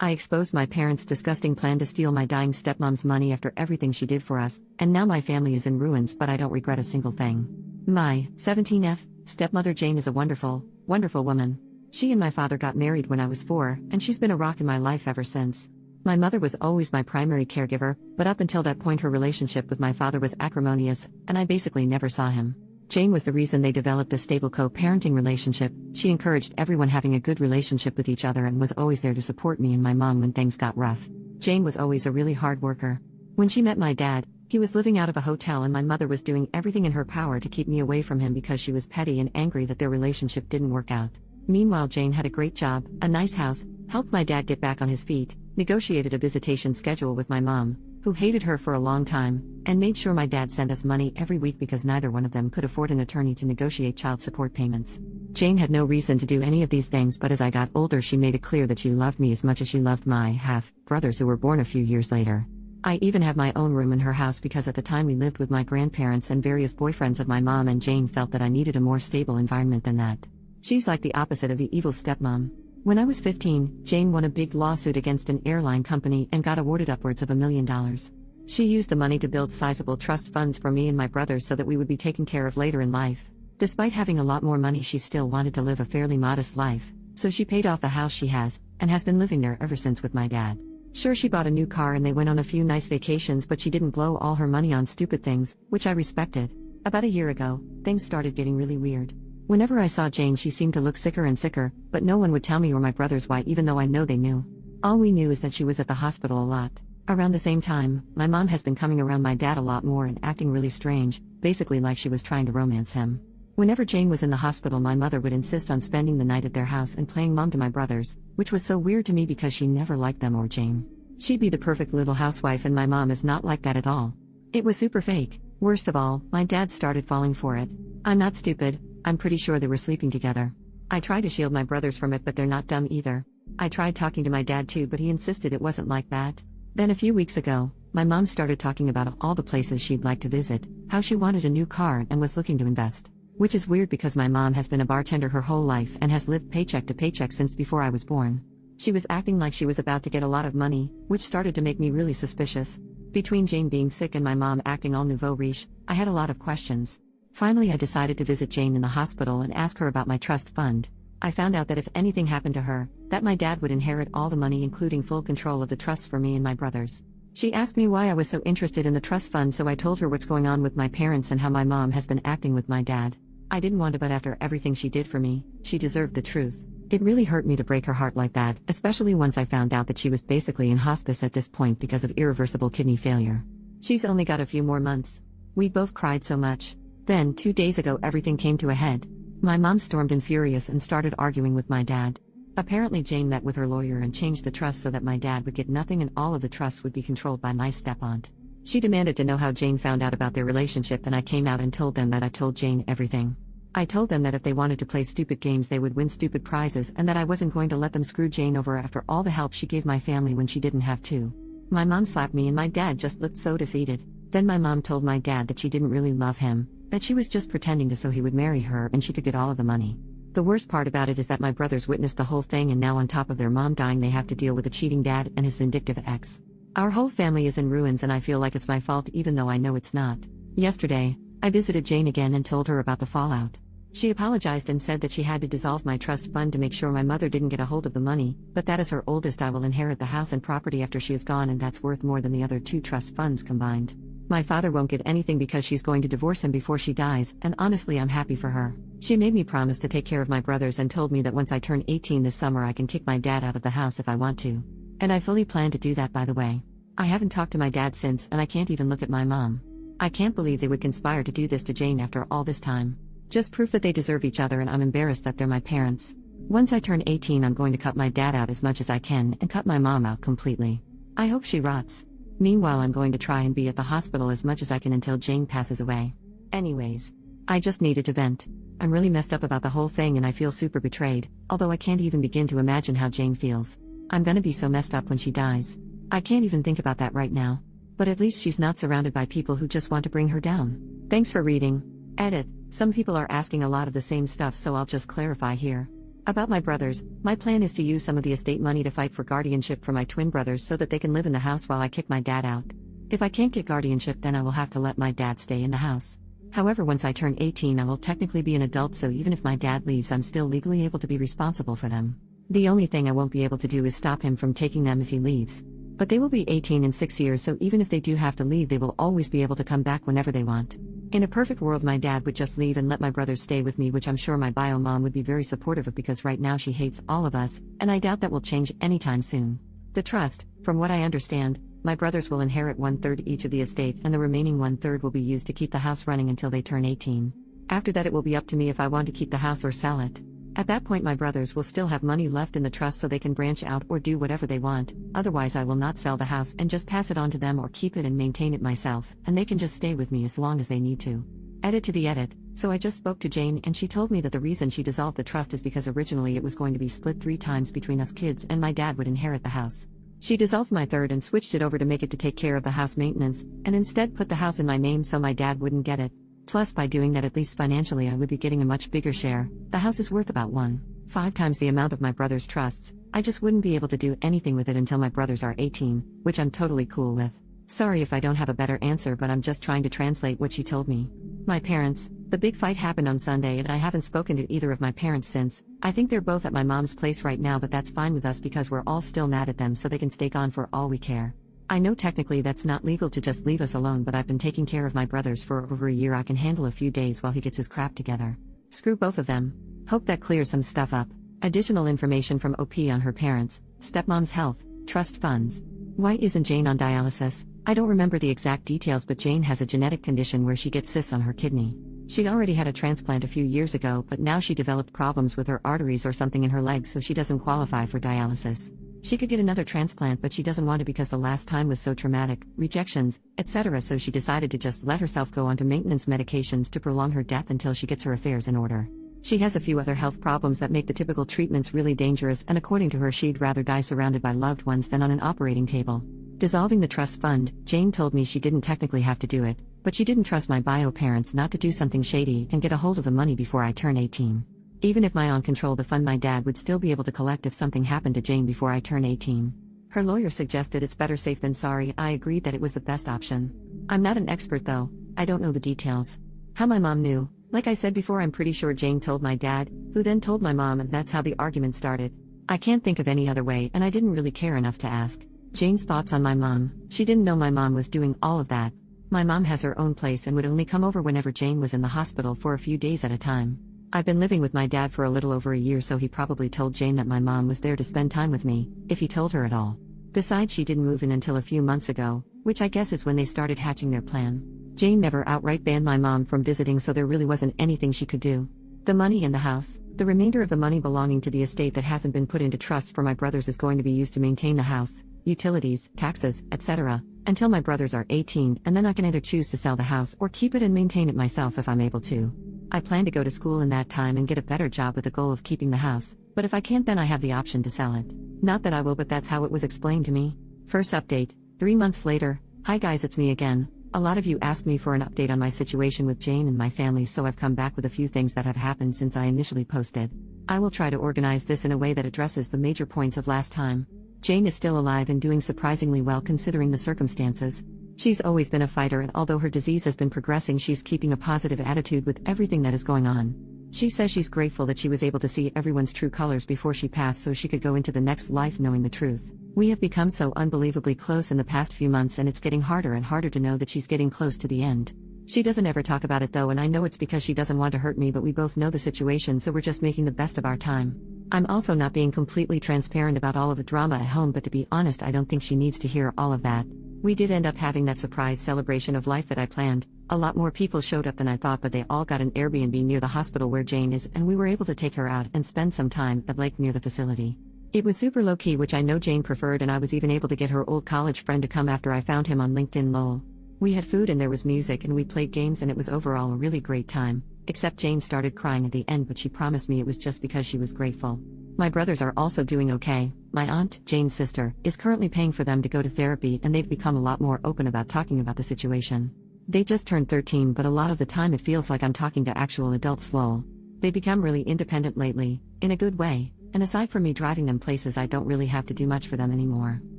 I exposed my parents' disgusting plan to steal my dying stepmom's money after everything she did for us, and now my family is in ruins, but I don't regret a single thing. My 17F stepmother Jane is a wonderful, wonderful woman. She and my father got married when I was 4, and she's been a rock in my life ever since. My mother was always my primary caregiver, but up until that point her relationship with my father was acrimonious, and I basically never saw him. Jane was the reason they developed a stable co-parenting relationship. She encouraged everyone having a good relationship with each other and was always there to support me and my mom when things got rough. Jane was always a really hard worker. When she met my dad, he was living out of a hotel and my mother was doing everything in her power to keep me away from him because she was petty and angry that their relationship didn't work out. Meanwhile, Jane had a great job, a nice house, helped my dad get back on his feet, negotiated a visitation schedule with my mom, who hated her for a long time, and made sure my dad sent us money every week because neither one of them could afford an attorney to negotiate child support payments. Jane had no reason to do any of these things, but as I got older she made it clear that she loved me as much as she loved my half-brothers who were born a few years later. I even have my own room in her house because at the time we lived with my grandparents and various boyfriends of my mom, and Jane felt that I needed a more stable environment than that. She's like the opposite of the evil stepmom. When I was 15, Jane won a big lawsuit against an airline company and got awarded upwards of $1 million. She used the money to build sizable trust funds for me and my brothers so that we would be taken care of later in life. Despite having a lot more money, she still wanted to live a fairly modest life, so she paid off the house she has, and has been living there ever since with my dad. Sure, she bought a new car and they went on a few nice vacations, but she didn't blow all her money on stupid things, which I respected. About a year ago, things started getting really weird. Whenever I saw Jane she seemed to look sicker and sicker, but no one would tell me or my brothers why, even though I know they knew. All we knew is that she was at the hospital a lot. Around the same time, my mom has been coming around my dad a lot more and acting really strange, basically like she was trying to romance him. Whenever Jane was in the hospital my mother would insist on spending the night at their house and playing mom to my brothers, which was so weird to me because she never liked them or Jane. She'd be the perfect little housewife and my mom is not like that at all. It was super fake. Worst of all, my dad started falling for it. I'm not stupid. I'm pretty sure they were sleeping together. I tried to shield my brothers from it, but they're not dumb either. I tried talking to my dad too, but he insisted it wasn't like that. Then a few weeks ago, my mom started talking about all the places she'd like to visit, how she wanted a new car and was looking to invest. Which is weird because my mom has been a bartender her whole life and has lived paycheck to paycheck since before I was born. She was acting like she was about to get a lot of money, which started to make me really suspicious. Between Jane being sick and my mom acting all nouveau riche, I had a lot of questions. Finally, I decided to visit Jane in the hospital and ask her about my trust fund. I found out that if anything happened to her, that my dad would inherit all the money, including full control of the trust for me and my brothers. She asked me why I was so interested in the trust fund, so I told her what's going on with my parents and how my mom has been acting with my dad. I didn't want to, but after everything she did for me, she deserved the truth. It really hurt me to break her heart like that, especially once I found out that she was basically in hospice at this point because of irreversible kidney failure. She's only got a few more months. We both cried so much. Then, 2 days ago, everything came to a head. My mom stormed in furious and started arguing with my dad. Apparently Jane met with her lawyer and changed the trust so that my dad would get nothing and all of the trusts would be controlled by my step-aunt. She demanded to know how Jane found out about their relationship, and I came out and told them that I told Jane everything. I told them that if they wanted to play stupid games they would win stupid prizes, and that I wasn't going to let them screw Jane over after all the help she gave my family when she didn't have to. My mom slapped me and my dad just looked so defeated. Then my mom told my dad that she didn't really love him, that she was just pretending to so he would marry her and she could get all of the money. The worst part about it is that my brothers witnessed the whole thing, and now on top of their mom dying they have to deal with a cheating dad and his vindictive ex. Our whole family is in ruins and I feel like it's my fault even though I know it's not. Yesterday, I visited Jane again and told her about the fallout. She apologized and said that she had to dissolve my trust fund to make sure my mother didn't get a hold of the money, but that as her oldest I will inherit the house and property after she is gone, and that's worth more than the other 2 trust funds combined. My father won't get anything because she's going to divorce him before she dies, and honestly I'm happy for her. She made me promise to take care of my brothers and told me that once I turn 18 this summer I can kick my dad out of the house if I want to. And I fully plan to do that, by the way. I haven't talked to my dad since, and I can't even look at my mom. I can't believe they would conspire to do this to Jane after all this time. Just proof that they deserve each other, and I'm embarrassed that they're my parents. Once I turn 18 I'm going to cut my dad out as much as I can and cut my mom out completely. I hope she rots. Meanwhile I'm going to try and be at the hospital as much as I can until Jane passes away. Anyways, I just needed to vent. I'm really messed up about the whole thing and I feel super betrayed, although I can't even begin to imagine how Jane feels. I'm gonna be so messed up when she dies. I can't even think about that right now. But at least she's not surrounded by people who just want to bring her down. Thanks for reading. Edit. Some people are asking a lot of the same stuff, so I'll just clarify here. About my brothers, my plan is to use some of the estate money to fight for guardianship for my twin brothers so that they can live in the house while I kick my dad out. If I can't get guardianship, then I will have to let my dad stay in the house. However, once I turn 18, I will technically be an adult, so even if my dad leaves, I'm still legally able to be responsible for them. The only thing I won't be able to do is stop him from taking them if he leaves. But they will be 18 in 6 years, so even if they do have to leave, they will always be able to come back whenever they want. In a perfect world, my dad would just leave and let my brothers stay with me, which I'm sure my bio mom would be very supportive of, because right now she hates all of us, and I doubt that will change anytime soon. The trust, from what I understand, my brothers will inherit 1/3 each of the estate, and the remaining 1/3 will be used to keep the house running until they turn 18. After that, it will be up to me if I want to keep the house or sell it. At that point, my brothers will still have money left in the trust so they can branch out or do whatever they want. Otherwise, I will not sell the house and just pass it on to them, or keep it and maintain it myself, and they can just stay with me as long as they need to. Edit to the edit. So I just spoke to Jane, and she told me that the reason she dissolved the trust is because originally it was going to be split 3 times between us kids, and my dad would inherit the house. She dissolved my third and switched it over to make it to take care of the house maintenance, and instead put the house in my name so my dad wouldn't get it. Plus, by doing that, at least financially, I would be getting a much bigger share. The house is worth about 1.5 times the amount of my brother's trusts. I just wouldn't be able to do anything with it until my brothers are 18, which I'm totally cool with. Sorry if I don't have a better answer, but I'm just trying to translate what she told me. My parents, the big fight happened on Sunday, and I haven't spoken to either of my parents since. I think they're both at my mom's place right now, but that's fine with us because we're all still mad at them, so they can stay gone for all we care. I know technically that's not legal to just leave us alone, but I've been taking care of my brothers for over a year. I can handle a few days while he gets his crap together. Screw both of them. Hope that clears some stuff up. Additional information from OP on her parents, stepmom's health, trust funds. Why isn't Jane on dialysis? I don't remember the exact details, but Jane has a genetic condition where she gets cysts on her kidney. She already had a transplant a few years ago, but now she developed problems with her arteries or something in her legs, so she doesn't qualify for dialysis. She could get another transplant, but she doesn't want to because the last time was so traumatic, rejections, etc., so she decided to just let herself go onto maintenance medications to prolong her death until she gets her affairs in order. She has a few other health problems that make the typical treatments really dangerous, and according to her, she'd rather die surrounded by loved ones than on an operating table. Dissolving the trust fund, Jane told me she didn't technically have to do it, but she didn't trust my bio parents not to do something shady and get a hold of the money before I turn 18. Even if my aunt controlled the fund, my dad would still be able to collect if something happened to Jane before I turn 18. Her lawyer suggested it's better safe than sorry. I agreed that it was the best option. I'm not an expert though, I don't know the details. How my mom knew, like I said before, I'm pretty sure Jane told my dad, who then told my mom, and that's how the argument started. I can't think of any other way, and I didn't really care enough to ask. Jane's thoughts on my mom. She didn't know my mom was doing all of that. My mom has her own place and would only come over whenever Jane was in the hospital for a few days at a time. I've been living with my dad for a little over a year, so he probably told Jane that my mom was there to spend time with me, if he told her at all. Besides, she didn't move in until a few months ago, which I guess is when they started hatching their plan. Jane never outright banned my mom from visiting, so there really wasn't anything she could do. The money in the house, the remainder of the money belonging to the estate that hasn't been put into trust for my brothers, is going to be used to maintain the house, utilities, taxes, etc., until my brothers are 18, and then I can either choose to sell the house or keep it and maintain it myself if I'm able to. I plan to go to school in that time and get a better job with the goal of keeping the house, but if I can't, then I have the option to sell it. Not that I will, but that's how it was explained to me. First update, 3 months later. Hi guys, it's me again. A lot of you asked me for an update on my situation with Jane and my family, so I've come back with a few things that have happened since I initially posted. I will try to organize this in a way that addresses the major points of last time. Jane is still alive and doing surprisingly well considering the circumstances. She's always been a fighter, and although her disease has been progressing, she's keeping a positive attitude with everything that is going on. She says she's grateful that she was able to see everyone's true colors before she passed so she could go into the next life knowing the truth. We have become so unbelievably close in the past few months, and it's getting harder and harder to know that she's getting close to the end. She doesn't ever talk about it though, and I know it's because she doesn't want to hurt me, but we both know the situation, so we're just making the best of our time. I'm also not being completely transparent about all of the drama at home, but to be honest, I don't think she needs to hear all of that. We did end up having that surprise celebration of life that I planned. A lot more people showed up than I thought, but they all got an Airbnb near the hospital where Jane is, and we were able to take her out and spend some time at lake near the facility. It was super low-key, which I know Jane preferred, and I was even able to get her old college friend to come after I found him on LinkedIn lol. We had food and there was music and we played games, and it was overall a really great time, except Jane started crying at the end, but she promised me it was just because she was grateful. My brothers are also doing okay. My aunt, Jane's sister, is currently paying for them to go to therapy, and they've become a lot more open about talking about the situation. They just turned 13, but a lot of the time it feels like I'm talking to actual adults lol. They become really independent lately, in a good way, and aside from me driving them places, I don't really have to do much for them anymore.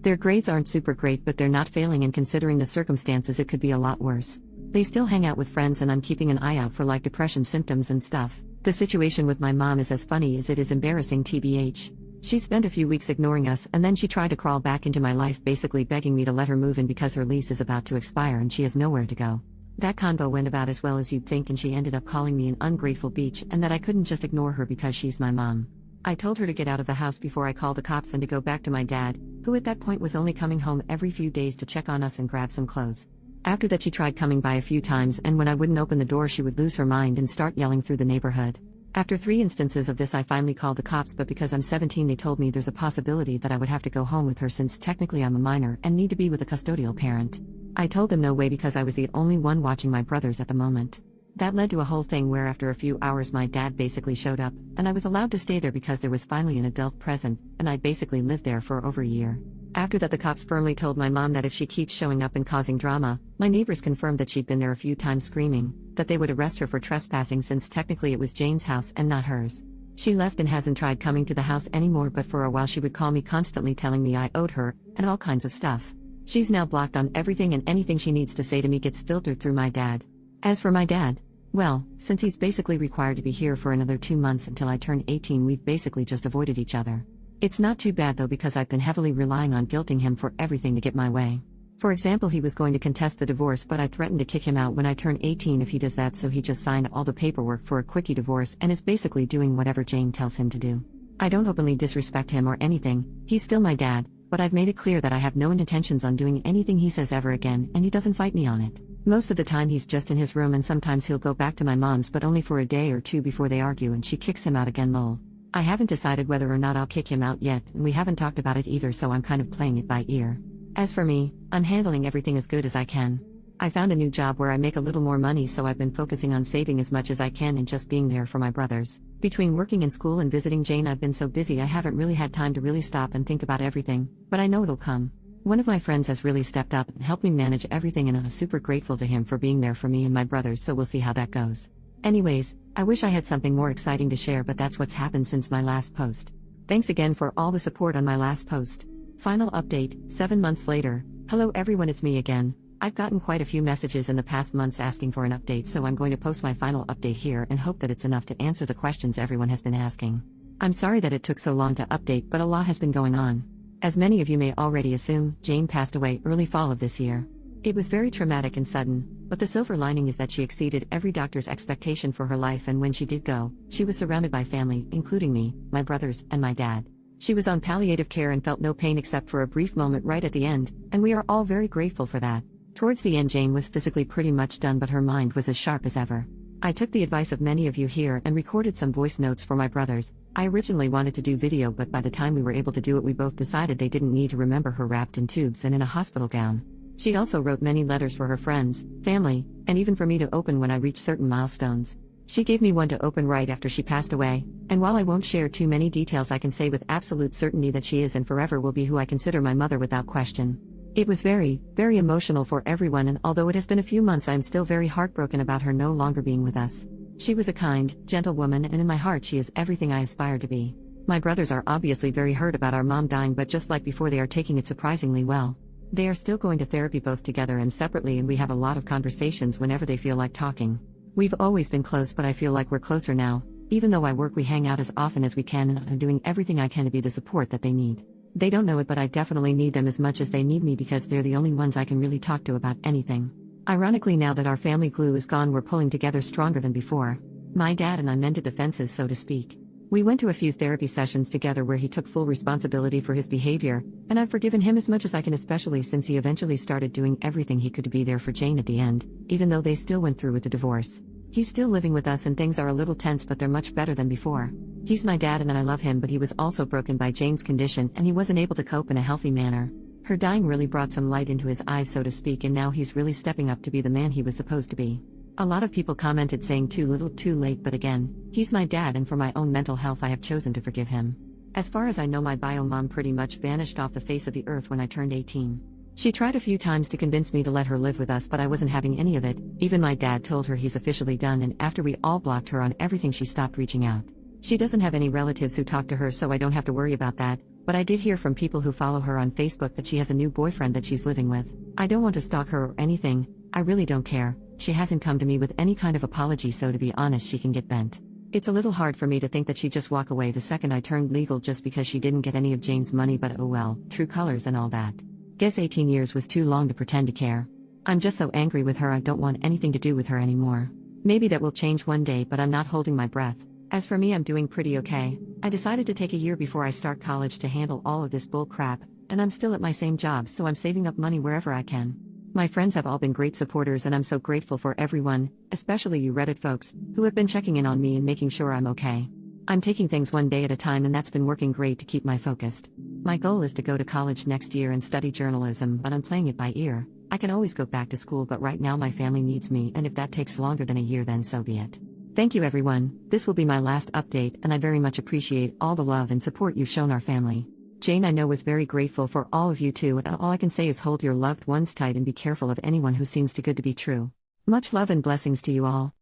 Their grades aren't super great, but they're not failing, and considering the circumstances it could be a lot worse. They still hang out with friends, and I'm keeping an eye out for like depression symptoms and stuff. The situation with my mom is as funny as it is embarrassing, TBH. She spent a few weeks ignoring us, and then she tried to crawl back into my life, basically begging me to let her move in because her lease is about to expire and she has nowhere to go. That convo went about as well as you'd think, and she ended up calling me an ungrateful beach and that I couldn't just ignore her because she's my mom. I told her to get out of the house before I called the cops and to go back to my dad, who at that point was only coming home every few days to check on us and grab some clothes. After that, she tried coming by a few times, and when I wouldn't open the door she would lose her mind and start yelling through the neighborhood. After 3 instances of this, I finally called the cops, but because I'm 17 they told me there's a possibility that I would have to go home with her since technically I'm a minor and need to be with a custodial parent. I told them no way because I was the only one watching my brothers at the moment. That led to a whole thing where after a few hours my dad basically showed up, and I was allowed to stay there because there was finally an adult present, and I'd basically lived there for over a year. After that, the cops firmly told my mom that if she keeps showing up and causing drama, my neighbors confirmed that she'd been there a few times screaming, that they would arrest her for trespassing since technically it was Jane's house and not hers. She left and hasn't tried coming to the house anymore, but for a while she would call me constantly telling me I owed her, and all kinds of stuff. She's now blocked on everything, and anything she needs to say to me gets filtered through my dad. As for my dad, well, since he's basically required to be here for another 2 months until I turn 18, we've basically just avoided each other. It's not too bad though, because I've been heavily relying on guilting him for everything to get my way. For example, he was going to contest the divorce, but I threatened to kick him out when I turn 18 if he does that, so he just signed all the paperwork for a quickie divorce and is basically doing whatever Jane tells him to do. I don't openly disrespect him or anything, he's still my dad, but I've made it clear that I have no intentions on doing anything he says ever again, and he doesn't fight me on it. Most of the time he's just in his room, and sometimes he'll go back to my mom's, but only for a day or two before they argue and she kicks him out again, lol. I haven't decided whether or not I'll kick him out yet, and we haven't talked about it either, so I'm kind of playing it by ear. As for me, I'm handling everything as good as I can. I found a new job where I make a little more money, so I've been focusing on saving as much as I can and just being there for my brothers. Between working in school and visiting Jane, I've been so busy I haven't really had time to really stop and think about everything, but I know it'll come. One of my friends has really stepped up and helped me manage everything, and I'm super grateful to him for being there for me and my brothers, so we'll see how that goes. Anyways, I wish I had something more exciting to share, but that's what's happened since my last post. Thanks again for all the support on my last post. Final update, 7 months later. Hello everyone, it's me again. I've gotten quite a few messages in the past months asking for an update, so I'm going to post my final update here and hope that it's enough to answer the questions everyone has been asking. I'm sorry that it took so long to update, but a lot has been going on. As many of you may already assume, Jane passed away early fall of this year. It was very traumatic and sudden, but the silver lining is that she exceeded every doctor's expectation for her life, and when she did go, she was surrounded by family, including me, my brothers, and my dad. She was on palliative care and felt no pain except for a brief moment right at the end, and we are all very grateful for that. Towards the end, Jane was physically pretty much done, but her mind was as sharp as ever. I took the advice of many of you here and recorded some voice notes for my brothers. I originally wanted to do video, but by the time we were able to do it, we both decided they didn't need to remember her wrapped in tubes and in a hospital gown. She also wrote many letters for her friends, family, and even for me to open when I reached certain milestones. She gave me one to open right after she passed away, and while I won't share too many details, I can say with absolute certainty that she is and forever will be who I consider my mother without question. It was very, very emotional for everyone, and although it has been a few months, I'm still very heartbroken about her no longer being with us. She was a kind, gentle woman, and in my heart she is everything I aspire to be. My brothers are obviously very hurt about our mom dying, but just like before, they are taking it surprisingly well. They are still going to therapy both together and separately, and we have a lot of conversations whenever they feel like talking. We've always been close, but I feel like we're closer now. Even though I work, we hang out as often as we can, and I'm doing everything I can to be the support that they need. They don't know it, but I definitely need them as much as they need me, because they're the only ones I can really talk to about anything. Ironically, now that our family glue is gone, we're pulling together stronger than before. My dad and I mended the fences, so to speak. We went to a few therapy sessions together where he took full responsibility for his behavior, and I've forgiven him as much as I can, especially since he eventually started doing everything he could to be there for Jane at the end, even though they still went through with the divorce. He's still living with us and things are a little tense, but they're much better than before. He's my dad and I love him, but he was also broken by Jane's condition and he wasn't able to cope in a healthy manner. Her dying really brought some light into his eyes, so to speak, and now he's really stepping up to be the man he was supposed to be. A lot of people commented saying too little too late, but again, he's my dad, and for my own mental health I have chosen to forgive him. As far as I know, my bio mom pretty much vanished off the face of the earth when I turned 18. She tried a few times to convince me to let her live with us, but I wasn't having any of it. Even my dad told her he's officially done, and after we all blocked her on everything, she stopped reaching out. She doesn't have any relatives who talk to her, so I don't have to worry about that, but I did hear from people who follow her on Facebook that she has a new boyfriend that she's living with. I don't want to stalk her or anything, I really don't care. She hasn't come to me with any kind of apology, so to be honest, she can get bent. It's a little hard for me to think that she'd just walk away the second I turned legal just because she didn't get any of Jane's money, but oh well, true colors and all that. Guess 18 years was too long to pretend to care. I'm just so angry with her, I don't want anything to do with her anymore. Maybe that will change one day, but I'm not holding my breath. As for me, I'm doing pretty okay. I decided to take a year before I start college to handle all of this bull crap, and I'm still at my same job, so I'm saving up money wherever I can. My friends have all been great supporters, and I'm so grateful for everyone, especially you Reddit folks, who have been checking in on me and making sure I'm okay. I'm taking things one day at a time, and that's been working great to keep me focused. My goal is to go to college next year and study journalism, but I'm playing it by ear. I can always go back to school, but right now my family needs me, and if that takes longer than a year, then so be it. Thank you everyone, this will be my last update, and I very much appreciate all the love and support you've shown our family. Jane, I know, was very grateful for all of you too, and all I can say is hold your loved ones tight and be careful of anyone who seems too good to be true. Much love and blessings to you all.